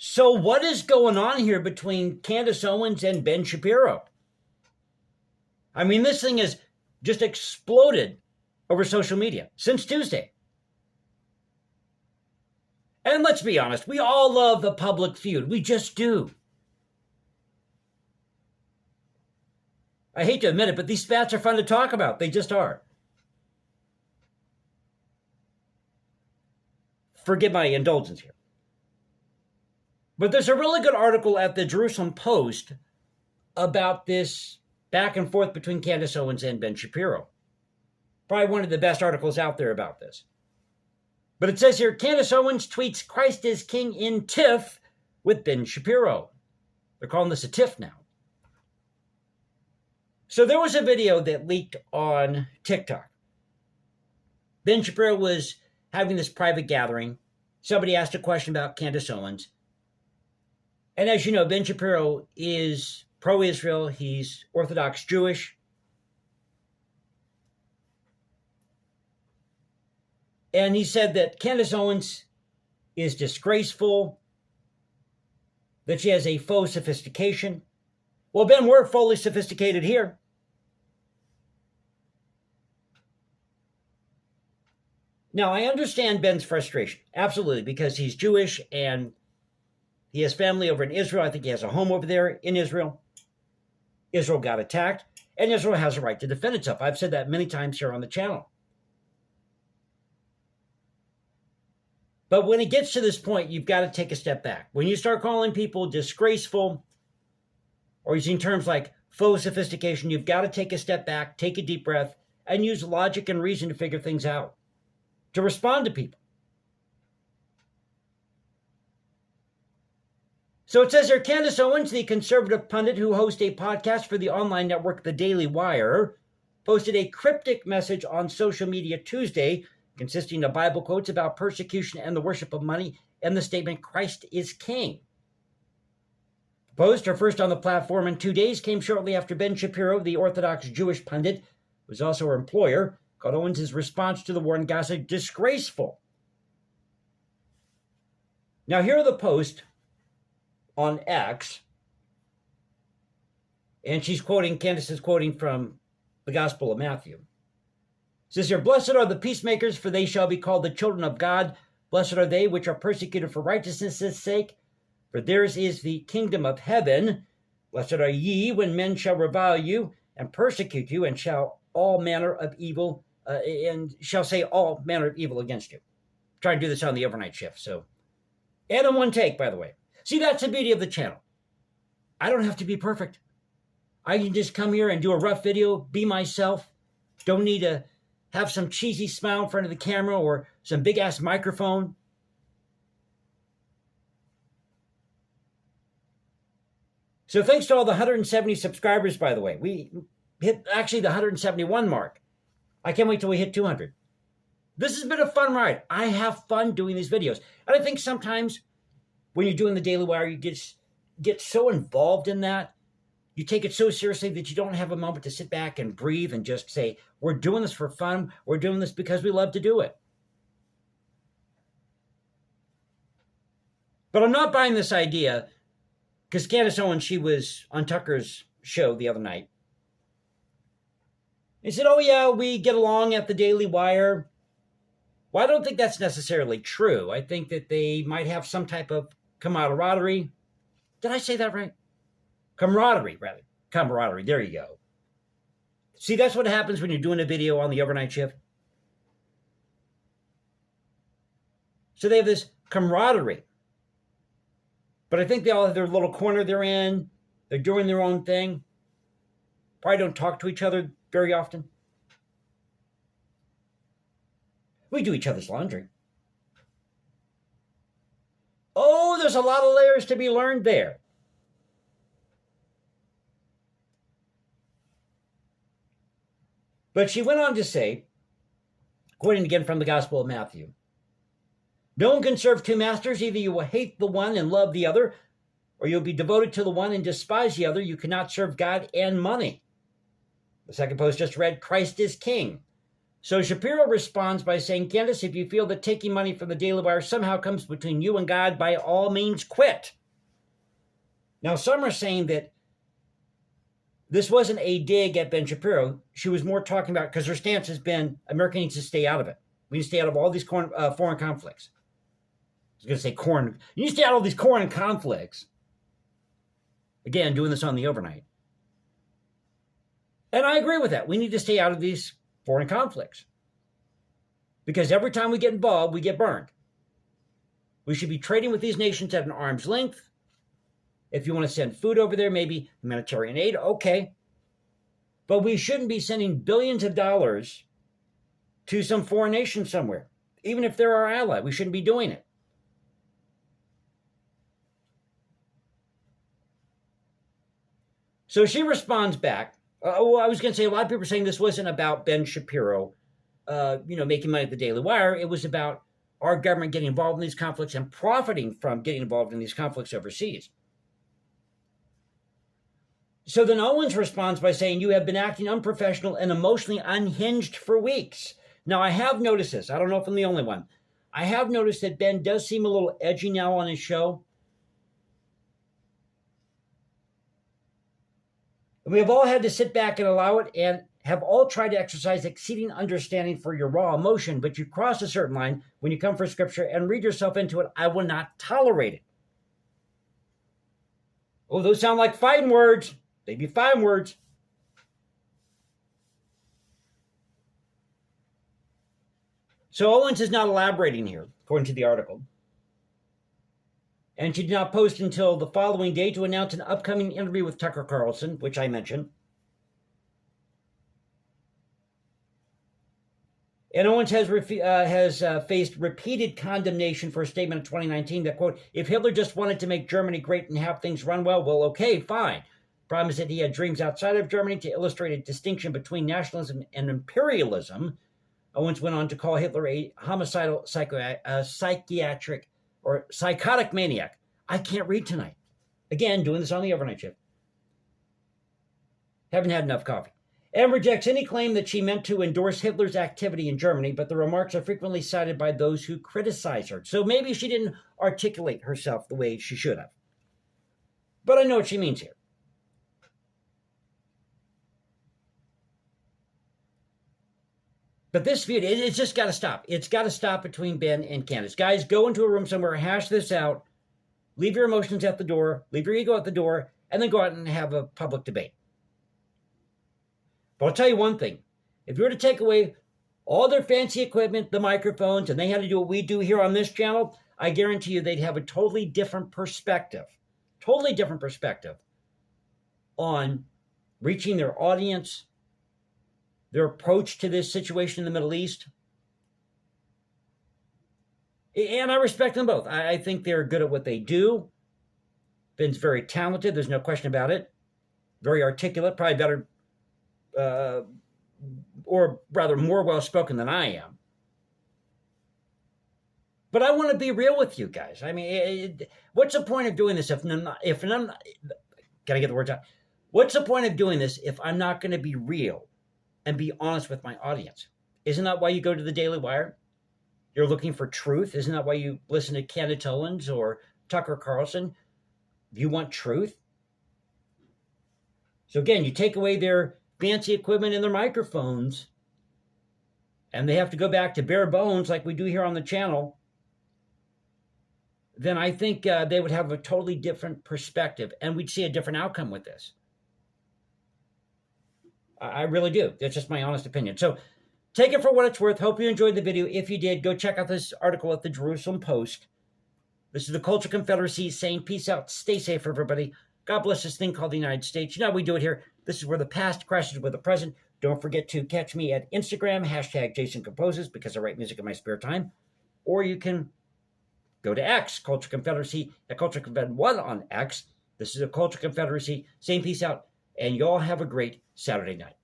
So what is going on here between Candace Owens and Ben Shapiro? I mean, this thing has just exploded over social media since Tuesday. And let's be honest, we all love the public feud. We just do. I hate to admit it, but these spats are fun to talk about. They just are. Forgive my indulgence here. But there's a really good article at the Jerusalem Post about this back and forth between Candace Owens and Ben Shapiro. Probably one of the best articles out there about this. But it says here, Candace Owens tweets Christ is King in tiff with Ben Shapiro. They're calling this a tiff now. So there was a video that leaked on TikTok. Ben Shapiro was having this private gathering. Somebody asked a question about Candace Owens. And as you know, Ben Shapiro is pro-Israel. He's Orthodox Jewish. And he said that Candace Owens is disgraceful, that she has a faux sophistication. Well, Ben, we're fully sophisticated here. Now, I understand Ben's frustration, absolutely, because he's Jewish and he has family over in Israel. I think he has a home over there in Israel. Israel got attacked, and Israel has a right to defend itself. I've said that many times here on the channel. But when it gets to this point, you've got to take a step back. When you start calling people disgraceful or using terms like faux sophistication, you've got to take a step back, take a deep breath, and use logic and reason to figure things out, to respond to people. So it says here, Candace Owens, the conservative pundit who hosts a podcast for the online network The Daily Wire, posted a cryptic message on social media Tuesday consisting of Bible quotes about persecution and the worship of money and the statement, Christ is King. The post, her first on the platform in 2 days, came shortly after Ben Shapiro, the Orthodox Jewish pundit, who was also her employer, called Owens' response to the war in Gaza disgraceful. Now here are the posts on X, and Candace is quoting from the Gospel of Matthew. It says here, blessed are the peacemakers, for they shall be called the children of God. Blessed are they which are persecuted for righteousness' sake, for theirs is the kingdom of heaven. Blessed are ye when men shall revile you and persecute you, and shall all manner of evil, and shall say all manner of evil against you. I'm trying to do this on the overnight shift, so. And in one take, by the way. See, that's the beauty of the channel. I don't have to be perfect. I can just come here and do a rough video, be myself. Don't need to have some cheesy smile in front of the camera or some big-ass microphone. So thanks to all the 170 subscribers, by the way. We hit actually the 171 mark. I can't wait till we hit 200. This has been a fun ride. I have fun doing these videos. And I think sometimes when you're doing the Daily Wire, you get so involved in that. You take it so seriously that you don't have a moment to sit back and breathe and just say, we're doing this for fun. We're doing this because we love to do it. But I'm not buying this idea because Candace Owens, she was on Tucker's show the other night. He said, oh yeah, we get along at the Daily Wire. Well, I don't think that's necessarily true. I think that they might have some type of camaraderie. Did I say that right? Camaraderie, rather. Camaraderie, there you go. See, that's what happens when you're doing a video on the overnight shift. So they have this camaraderie. But I think they all have their little corner they're in. They're doing their own thing. Probably don't talk to each other very often. We do each other's laundry. Oh, there's a lot of layers to be learned there. But she went on to say, quoting again from the Gospel of Matthew, no one can serve two masters. Either you will hate the one and love the other, or you'll be devoted to the one and despise the other. You cannot serve God and money. The second post just read, Christ is King. So Shapiro responds by saying, Candace, if you feel that taking money from the Daily Wire somehow comes between you and God, by all means quit. Now, some are saying that this wasn't a dig at Ben Shapiro. She was more talking about, because her stance has been, America needs to stay out of it. We need to stay out of all these foreign conflicts. I was going to say corn. You need to stay out of all these foreign conflicts. Again, doing this on the overnight. And I agree with that. We need to stay out of these foreign conflicts. Because every time we get involved, we get burned. We should be trading with these nations at an arm's length. If you want to send food over there, maybe humanitarian aid, okay. But we shouldn't be sending billions of dollars to some foreign nation somewhere. Even if they're our ally, we shouldn't be doing it. So she responds back. I was going to say, a lot of people are saying this wasn't about Ben Shapiro, making money at the Daily Wire. It was about our government getting involved in these conflicts and profiting from getting involved in these conflicts overseas. So then Owens responds by saying, you have been acting unprofessional and emotionally unhinged for weeks. Now, I have noticed this. I don't know if I'm the only one. I have noticed that Ben does seem a little edgy now on his show. And we have all had to sit back and allow it, and have all tried to exercise exceeding understanding for your raw emotion, but you cross a certain line when you come for scripture and read yourself into it. I will not tolerate it. Oh, those sound like fighting words. They be fine words. So Owens is not elaborating here, according to the article. And she did not post until the following day to announce an upcoming interview with Tucker Carlson, which I mentioned. And Owens has faced repeated condemnation for a statement in 2019 that, quote, if Hitler just wanted to make Germany great and have things run well, okay, fine. Problem is that he had dreams outside of Germany to illustrate a distinction between nationalism and imperialism. Owens went on to call Hitler a homicidal psychiatric or psychotic maniac. I can't read tonight. Again, doing this on the overnight shift. Haven't had enough coffee. And rejects any claim that she meant to endorse Hitler's activity in Germany, but the remarks are frequently cited by those who criticize her. So maybe she didn't articulate herself the way she should have. But I know what she means here. But this feud, it's just got to stop. It's got to stop between Ben and Candace. Guys, go into a room somewhere, hash this out, leave your emotions at the door, leave your ego at the door, and then go out and have a public debate. But I'll tell you one thing. If you were to take away all their fancy equipment, the microphones, and they had to do what we do here on this channel, I guarantee you they'd have a totally different perspective on reaching their audience, their approach to this situation in the Middle East. And I respect them both. I think they're good at what they do. Ben's very talented. There's no question about it. Very articulate, probably better, or rather more well-spoken than I am. But I want to be real with you guys. I mean, what's the point of doing this if none, gotta get the words out. What's the point of doing this if I'm not going to be real and be honest with my audience? Isn't that why you go to the Daily Wire? You're looking for truth. Isn't that why you listen to Candace Owens or Tucker Carlson? You want truth? So again, you take away their fancy equipment and their microphones, and they have to go back to bare bones like we do here on the channel, then I think they would have a totally different perspective, and we'd see a different outcome with this. I really do. That's just my honest opinion. So take it for what it's worth. Hope you enjoyed the video. If you did, go check out this article at the Jerusalem Post. This is the Culture Confederacy saying peace out. Stay safe, everybody. God bless this thing called the United States. You know how we do it here. This is where the past crashes with the present. Don't forget to catch me at Instagram, #JasonComposes, because I write music in my spare time. Or you can go to X, Culture Confederacy, at Culture Confed 1 on X. This is a Culture Confederacy saying peace out. And y'all have a great Saturday night.